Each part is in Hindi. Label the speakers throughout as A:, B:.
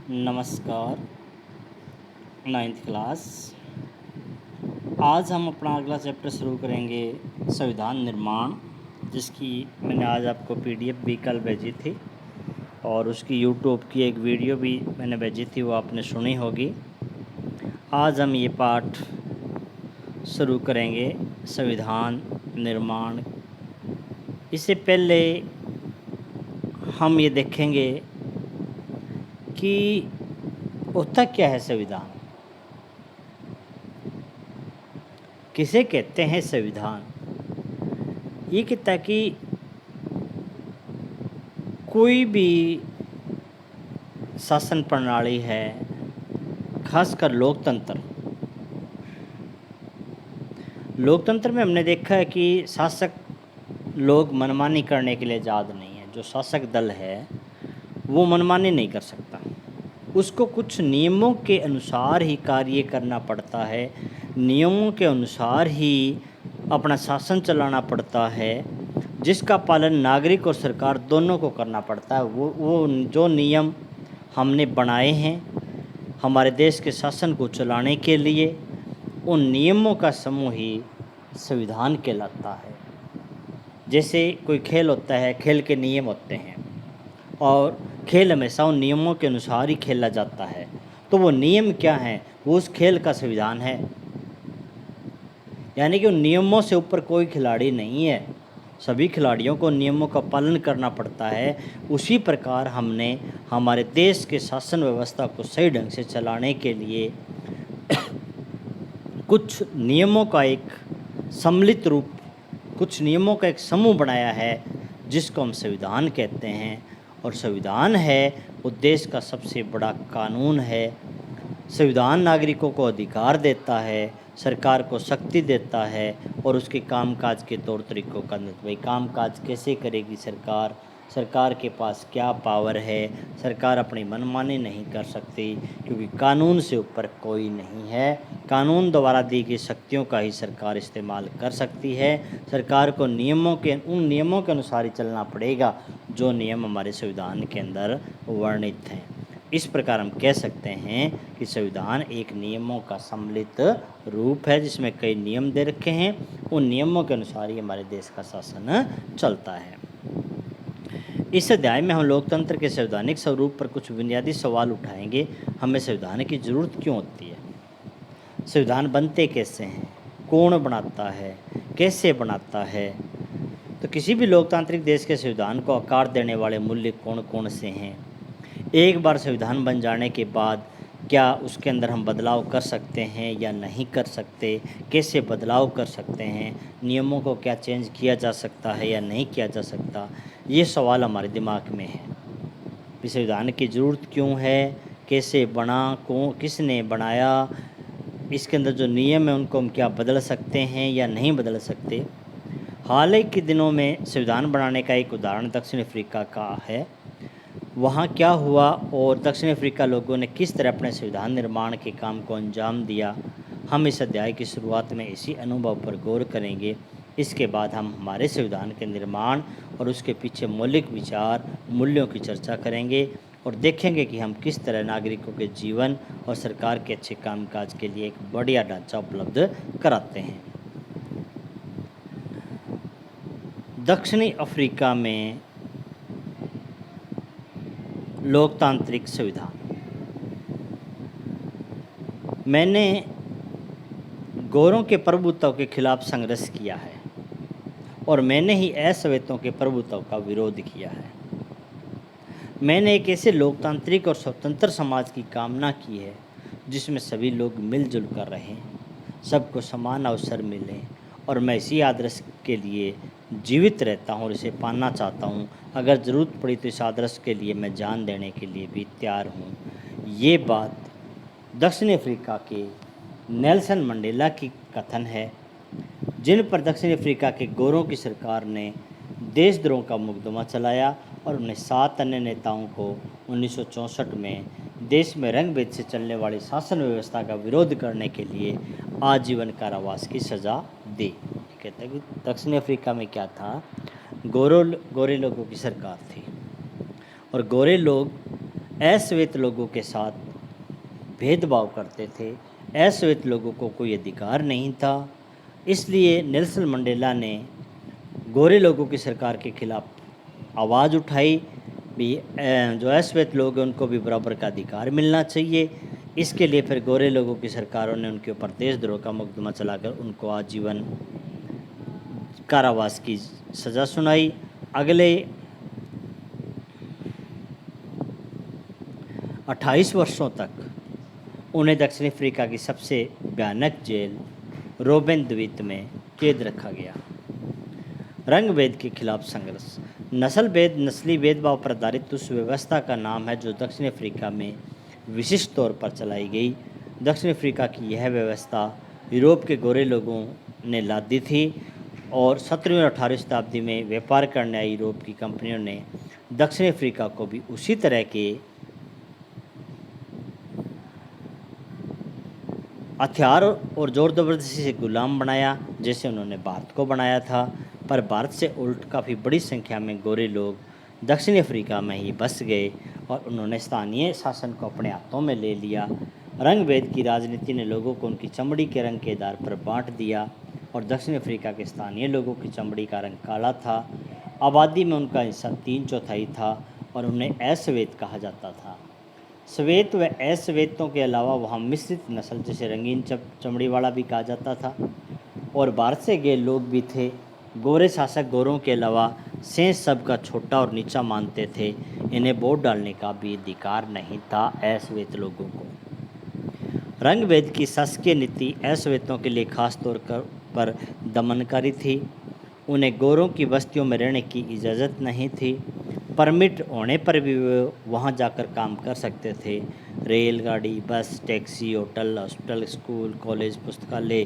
A: नमस्कार। Ninth class. आज हम अपना अगला चैप्टर शुरू करेंगे, संविधान निर्माण, जिसकी मैंने आज आपको पीडीएफ भी कल भेजी थी और उसकी यूट्यूब की एक वीडियो भी मैंने भेजी थी, वो आपने सुनी होगी। आज हम ये पाठ शुरू करेंगे, संविधान निर्माण। इससे पहले हम ये देखेंगे कि होता क्या है संविधान, किसे कहते हैं संविधान। ये कहता है कि कोई भी शासन प्रणाली है, खासकर लोकतंत्र में हमने देखा है कि शासक लोग मनमानी करने के लिए आज़ाद नहीं है। जो शासक दल है वो मनमानी नहीं कर सकता, उसको कुछ नियमों के अनुसार ही कार्य करना पड़ता है, नियमों के अनुसार ही अपना शासन चलाना पड़ता है, जिसका पालन नागरिक और सरकार दोनों को करना पड़ता है। वो जो नियम हमने बनाए हैं हमारे देश के शासन को चलाने के लिए, उन नियमों का समूह ही संविधान कहलाता है। जैसे कोई खेल होता है, खेल के नियम होते हैं और खेल हमेशा उन नियमों के अनुसार ही खेला जाता है। तो वो नियम क्या हैं? वो उस खेल का संविधान है। यानी कि उन नियमों से ऊपर कोई खिलाड़ी नहीं है, सभी खिलाड़ियों को नियमों का पालन करना पड़ता है। उसी प्रकार हमने हमारे देश के शासन व्यवस्था को सही ढंग से चलाने के लिए कुछ नियमों का एक सम्मिलित रूप, कुछ नियमों का एक समूह बनाया है, जिसको हम संविधान कहते हैं। और संविधान है वो देश का सबसे बड़ा कानून है। संविधान नागरिकों को अधिकार देता है, सरकार को शक्ति देता है और उसके कामकाज के तौर तरीक़ों का भाई कामकाज कैसे करेगी सरकार, सरकार के पास क्या पावर है, सरकार अपनी मनमानी नहीं कर सकती, क्योंकि कानून से ऊपर कोई नहीं है। कानून द्वारा दी गई शक्तियों का ही सरकार इस्तेमाल कर सकती है। सरकार को उन नियमों के अनुसार ही चलना पड़ेगा जो नियम हमारे संविधान के अंदर वर्णित हैं। इस प्रकार हम कह सकते हैं कि संविधान एक नियमों का सम्मिलित रूप है, जिसमें कई नियम दे रखे हैं। उन नियमों के अनुसार ही हमारे देश का शासन चलता है। इस अध्याय में हम लोकतंत्र के संवैधानिक स्वरूप पर कुछ बुनियादी सवाल उठाएंगे। हमें संविधान की ज़रूरत क्यों होती है, संविधान बनते कैसे हैं, कौन बनाता है, कैसे बनाता है। तो किसी भी लोकतांत्रिक देश के संविधान को आकार देने वाले मूल्य कौन कौन से हैं। एक बार संविधान बन जाने के बाद क्या उसके अंदर हम बदलाव कर सकते हैं या नहीं कर सकते, कैसे बदलाव कर सकते हैं, नियमों को क्या चेंज किया जा सकता है या नहीं किया जा सकता, ये सवाल हमारे दिमाग में है कि संविधान की ज़रूरत क्यों है, कैसे बना, किसने बनाया, इसके अंदर जो नियम है उनको हम क्या बदल सकते हैं या नहीं बदल सकते। हाल ही के दिनों में संविधान बनाने का एक उदाहरण दक्षिण अफ्रीका का है। वहाँ क्या हुआ और दक्षिण अफ्रीका लोगों ने किस तरह अपने संविधान निर्माण के काम को अंजाम दिया, हम इस अध्याय की शुरुआत में इसी अनुभव पर गौर करेंगे। इसके बाद हम हमारे संविधान के निर्माण और उसके पीछे मौलिक विचार, मूल्यों की चर्चा करेंगे और देखेंगे कि हम किस तरह नागरिकों के जीवन और सरकार के अच्छे कामकाज के लिए एक बढ़िया ढांचा उपलब्ध कराते हैं। दक्षिणी अफ्रीका में लोकतांत्रिक संविधान। मैंने गोरों के प्रभुत्व के खिलाफ संघर्ष किया है और मैंने ही असवेतों के प्रभुत्व का विरोध किया है। मैंने एक ऐसे लोकतांत्रिक और स्वतंत्र समाज की कामना की है जिसमें सभी लोग मिलजुल कर रहें, सबको समान अवसर मिलें और मैं इसी आदर्श के लिए जीवित रहता हूँ और इसे पाना चाहता हूँ। अगर ज़रूरत पड़ी तो इस आदर्श के लिए मैं जान देने के लिए भी तैयार हूँ। ये बात दक्षिण अफ्रीका के नेल्सन मंडेला की कथन है, जिन पर दक्षिण अफ्रीका के गोरों की सरकार ने देशद्रोह का मुकदमा चलाया और उन्हें 7 अन्य नेताओं को 1964 में देश में रंग भेद से चलने वाली शासन व्यवस्था का विरोध करने के लिए आजीवन कारावास की सज़ा दी। कहते हैं कि दक्षिण अफ्रीका में क्या था, गोरे लोगों की सरकार थी और गोरे लोग अश्वेत लोगों के साथ भेदभाव करते थे। अश्वेत लोगों को कोई अधिकार नहीं था। इसलिए नेल्सन मंडेला ने गोरे लोगों की सरकार के खिलाफ आवाज़ उठाई भी जो अश्वेत लोग हैं उनको भी बराबर का अधिकार मिलना चाहिए। इसके लिए फिर गोरे लोगों की सरकारों ने उनके ऊपर देशद्रोह का मुकदमा चलाकर उनको आजीवन कारावास की सज़ा सुनाई। अगले 28 वर्षों तक उन्हें दक्षिण अफ्रीका की सबसे भयानक जेल रोबेन द्वीप में कैद रखा गया। रंग भेद के खिलाफ संघर्ष। नस्ल भेद नस्ली भेदभाव पर आधारित उस व्यवस्था का नाम है जो दक्षिण अफ्रीका में विशिष्ट तौर पर चलाई गई। दक्षिण अफ्रीका की यह व्यवस्था यूरोप के गोरे लोगों ने लादी थी और 17वीं और 18वीं शताब्दी में व्यापार करने आई यूरोप की कंपनियों ने दक्षिण अफ्रीका को भी उसी तरह के हथियार और ज़ोर ज़बरदस्ती से गुलाम बनाया जैसे उन्होंने भारत को बनाया था। पर भारत से उल्ट काफ़ी बड़ी संख्या में गोरे लोग दक्षिण अफ्रीका में ही बस गए और उन्होंने स्थानीय शासन को अपने हाथों में ले लिया। रंग भेद की राजनीति ने लोगों को उनकी चमड़ी के रंग के आधार पर बांट दिया और दक्षिण अफ्रीका के स्थानीय लोगों की चमड़ी का रंग काला था। आबादी में उनका हिस्सा 3/4 था और उन्हें अश्वेत कहा जाता था। श्वेत व अश्वेतों के अलावा वहाँ मिश्रित नस्ल जिसे रंगीन चमड़ी वाला भी कहा जाता था और भारत से गए लोग भी थे। गोरे शासक गोरों के अलावा शेष सबका छोटा और नीचा मानते थे। इन्हें वोट डालने का भी अधिकार नहीं था अश्वेत लोगों को। रंग भेद की शासकीय नीति अश्वेतों के लिए खास तौर पर दमनकारी थी। उन्हें गोरों की बस्तियों में रहने की इजाज़त नहीं थी। परमिट होने पर भी वे वहाँ जाकर काम कर सकते थे। रेलगाड़ी, बस, taxi, hotel, hospital, school, college, पुस्तकालय,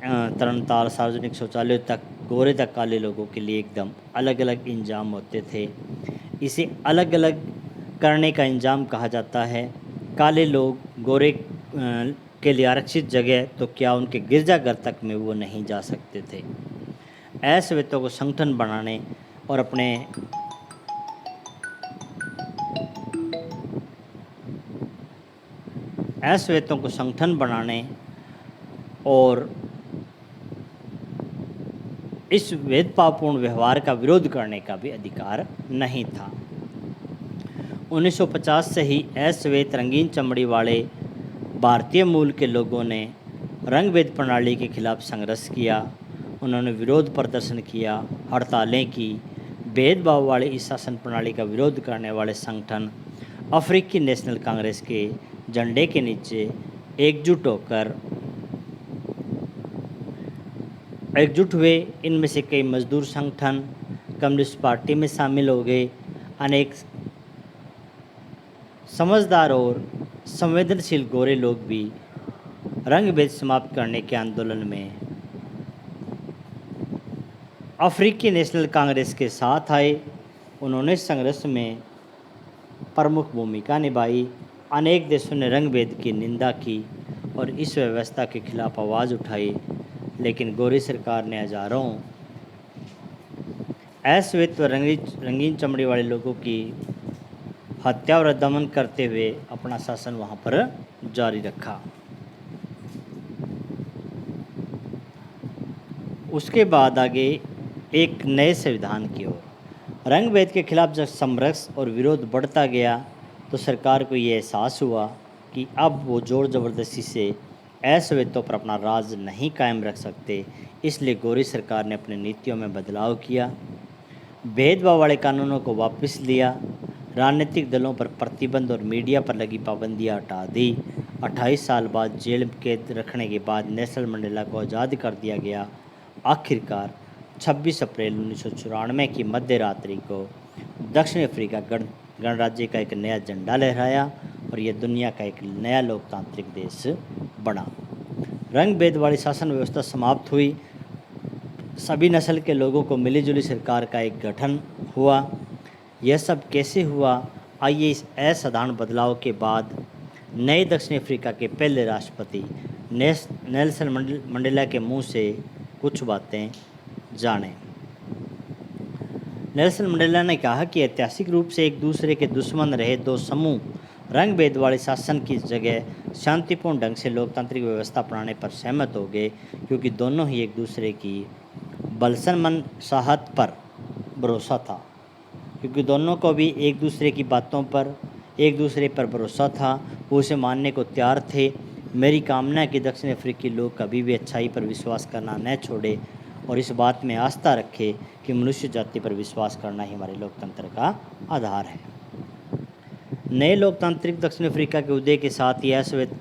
A: तरणताल, सार्वजनिक शौचालय तक गोरे तक काले लोगों के लिए एकदम अलग अलग इंजाम होते थे। इसे अलग अलग करने का इंजाम कहा जाता है। काले लोग गोरे के लिए आरक्षित जगह तो क्या उनके गिरजाघर तक में वो नहीं जा सकते थे। अश्वेतों को संगठन बनाने और अपने अश्वेतों को संगठन बनाने और इस भेदभावपूर्ण व्यवहार का विरोध करने का भी अधिकार नहीं था। 1950 से ही अश्वेत रंगीन चमड़ी वाले भारतीय मूल के लोगों ने रंग भेद प्रणाली के खिलाफ संघर्ष किया। उन्होंने विरोध प्रदर्शन किया, हड़तालें की। भेदभाव वाले इस शासन प्रणाली का विरोध करने वाले संगठन अफ्रीकी नेशनल कांग्रेस के झंडे के नीचे एकजुट हुए। इनमें से कई मजदूर संगठन कम्युनिस्ट पार्टी में शामिल हो गए। अनेक समझदार और संवेदनशील गोरे लोग भी रंग भेद समाप्त करने के आंदोलन में अफ्रीकी नेशनल कांग्रेस के साथ आए। उन्होंने संघर्ष में प्रमुख भूमिका निभाई। अनेक देशों ने रंग भेद की निंदा की और इस व्यवस्था के खिलाफ आवाज़ उठाई, लेकिन गोरी सरकार ने हजारों अश्वेत व रंगीन चमड़ी वाले लोगों की हत्या और दमन करते हुए अपना शासन वहाँ पर जारी रखा। उसके बाद आगे एक नए संविधान की ओर। रंग भेद के खिलाफ जब संघर्ष और विरोध बढ़ता गया तो सरकार को ये एहसास हुआ कि अब वो ज़ोर ज़बरदस्ती से अश्वेतों पर अपना राज नहीं कायम रख सकते। इसलिए गोरी सरकार ने अपनी नीतियों में बदलाव किया, भेदभाव वाले कानूनों को वापस लिया, राजनीतिक दलों पर प्रतिबंध और मीडिया पर लगी पाबंदियां हटा दी। 28 साल बाद जेल कैद रखने के बाद नेल्सन मंडेला को आज़ाद कर दिया गया। आखिरकार 26 अप्रैल 1994 की मध्य रात्रि को दक्षिण अफ्रीका गणराज्य का एक नया झंडा लहराया और यह दुनिया का एक नया लोकतांत्रिक देश बना। रंग भेद वाली शासन व्यवस्था समाप्त हुई। सभी नस्ल के लोगों को मिलीजुली सरकार का एक गठन हुआ। यह सब कैसे हुआ? आइए इस असाधारण बदलाव के बाद नए दक्षिण अफ्रीका के पहले राष्ट्रपति नेल्सन मंडेला के मुंह से कुछ बातें जानें। नेल्सन मंडेला ने कहा कि ऐतिहासिक रूप से एक दूसरे के दुश्मन रहे दो समूह रंग भेद वाले शासन की जगह शांतिपूर्ण ढंग से लोकतांत्रिक व्यवस्था अपनाने पर सहमत हो गए, क्योंकि दोनों ही एक दूसरे की बलसनमनसाहत पर भरोसा था, क्योंकि दोनों को भी एक दूसरे की बातों पर एक दूसरे पर भरोसा था, वो उसे मानने को तैयार थे। मेरी कामना है कि दक्षिण अफ्रीकी लोग कभी भी अच्छाई पर विश्वास करना न छोड़े और इस बात में आस्था रखें कि मनुष्य जाति पर विश्वास करना ही हमारे लोकतंत्र का आधार है। नए लोकतांत्रिक दक्षिण अफ्रीका के उदय के साथ ही असवैध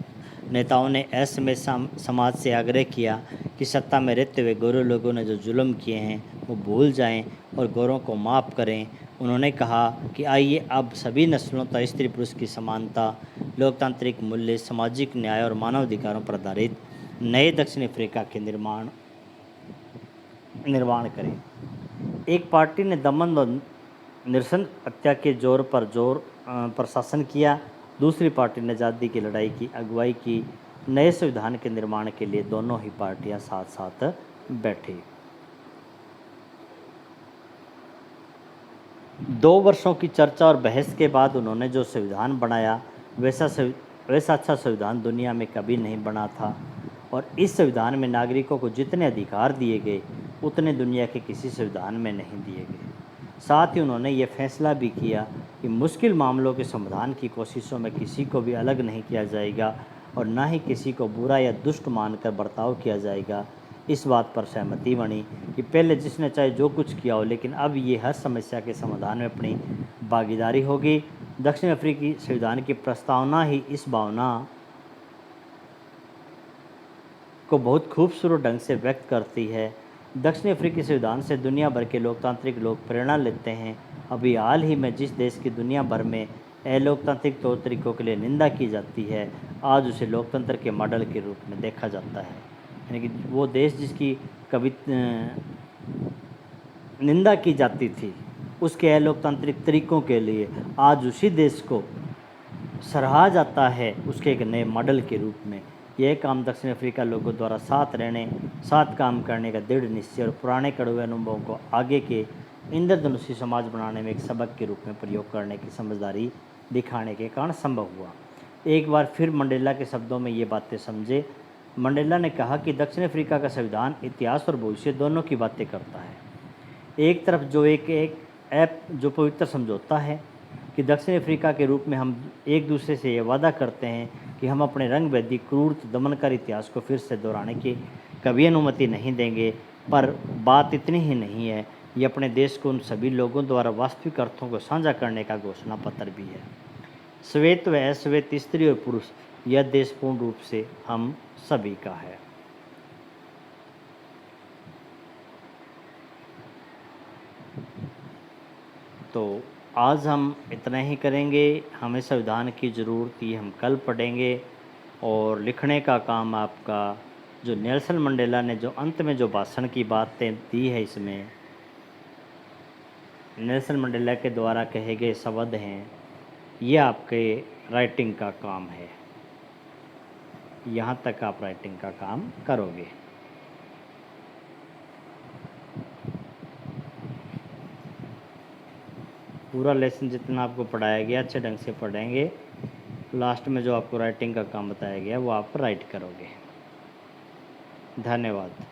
A: नेताओं ने असमय समाज से आग्रह किया कि सत्ता में रहते हुए गोरे लोगों ने जो जुल्म किए हैं वो भूल जाएं और गोरों को माफ़ करें। उन्होंने कहा कि आइए अब सभी नस्लों तथा स्त्री पुरुष की समानता, लोकतांत्रिक मूल्य, सामाजिक न्याय और मानवाधिकारों पर आधारित नए दक्षिण अफ्रीका के निर्माण करें। एक पार्टी ने दमन और निरसन हत्या के जोर पर शासन किया, दूसरी पार्टी ने आज़ादी की लड़ाई की अगुवाई की। नए संविधान के निर्माण के लिए दोनों ही पार्टियां साथ साथ बैठी। 2 वर्षों की चर्चा और बहस के बाद उन्होंने जो संविधान बनाया वैसा अच्छा संविधान दुनिया में कभी नहीं बना था, और इस संविधान में नागरिकों को जितने अधिकार दिए गए उतने दुनिया के किसी संविधान में नहीं दिए गए। साथ ही उन्होंने ये फैसला भी किया कि मुश्किल मामलों के समाधान की कोशिशों में किसी को भी अलग नहीं किया जाएगा और ना ही किसी को बुरा या दुष्ट मानकर बर्ताव किया जाएगा। इस बात पर सहमति बनी कि पहले जिसने चाहे जो कुछ किया हो, लेकिन अब ये हर समस्या के समाधान में अपनी भागीदारी होगी। दक्षिण अफ्रीकी संविधान की प्रस्तावना ही इस भावना को बहुत खूबसूरत ढंग से व्यक्त करती है। दक्षिण अफ्रीकी संविधान से दुनिया भर के लोकतांत्रिक लोग प्रेरणा लेते हैं। अभी हाल ही में जिस देश की दुनिया भर में अलोकतांत्रिक तौर तरीकों के लिए निंदा की जाती है, आज उसे लोकतंत्र के मॉडल के रूप में देखा जाता है। यानी कि वो देश जिसकी कभी निंदा की जाती थी उसके अलोकतांत्रिक तरीकों के लिए आज उसी देश को सराहा जाता है उसके एक नए मॉडल के रूप में। यह काम दक्षिण अफ्रीका लोगों द्वारा साथ रहने, साथ काम करने का दृढ़ निश्चय और पुराने कड़वे अनुभवों को आगे के इंद्रधनुषी समाज बनाने में एक सबक के रूप में प्रयोग करने की समझदारी दिखाने के कारण संभव हुआ। एक बार फिर मंडेला के शब्दों में ये बातें समझे। मंडेला ने कहा कि दक्षिण अफ्रीका का संविधान इतिहास और भविष्य दोनों की बातें करता है। एक तरफ जो पवित्र समझौता है कि दक्षिण अफ्रीका के रूप में हम एक दूसरे से ये वादा करते हैं कि हम अपने रंगभेदी क्रूर दमनकारी इतिहास को फिर से दोहराने की कभी अनुमति नहीं देंगे, पर बात इतनी ही नहीं है, ये अपने देश को उन सभी लोगों द्वारा वास्तविक अर्थों को साझा करने का घोषणा पत्र भी है। श्वेत व अश्वेत, स्त्री और पुरुष, यह देश पूर्ण रूप से हम सभी का है। तो आज हम इतना ही करेंगे। हमें संविधान की ज़रूरत ये हम कल पढ़ेंगे, और लिखने का काम आपका, जो नेल्सन मंडेला ने जो अंत में जो भाषण की बातें दी है, इसमें नेल्सन मंडेला के द्वारा कहे गए शब्द हैं, ये आपके राइटिंग का काम है। यहाँ तक आप राइटिंग का काम करोगे। पूरा लेसन जितना आपको पढ़ाया गया अच्छे ढंग से पढ़ेंगे। लास्ट में जो आपको राइटिंग का काम बताया गया वो आप राइट करोगे। धन्यवाद।